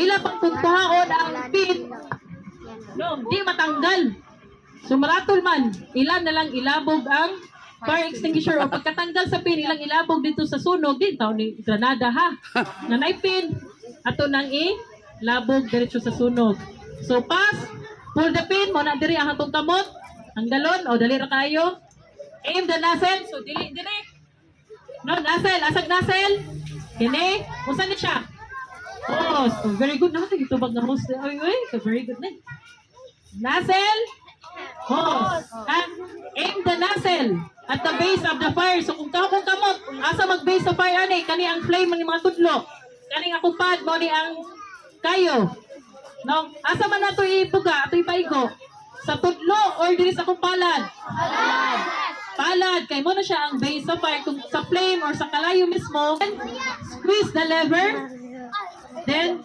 ila pang puntahaon ang pin, no, di matanggal. So maratol man, ilan na lang ilabog ang fire extinguisher o pagkatanggal sa pin, ilang ilabog dito sa sunog, din taon ni Granada ha. Nanay pin, ato nang ilabog diretso sa sunog. So pass, pull the pin, mo na diri ang atong kamot, ang galon, o dali ra kayo. Aim the nozzle, so dili. No, nozzle, asag nozzle. Kini, usan ni siya? Hose. Oh, very good na. Ito bag na hose. Ay, very good na. Nozzle. Hose. Aim the nozzle at the base of the fire. So kung kamot, asa mag-base sa fire ani, kani ang flame ng mga tudlo. Kani ang kupad mo ni ang kayo. No, asa man nato ipuga, ato ipaigo. Sa tudlo or diri sa kumpalan? Palad. Kay mo na siya ang base sa fire. Kung sa flame or sa kalayo mismo, squeeze the lever. Then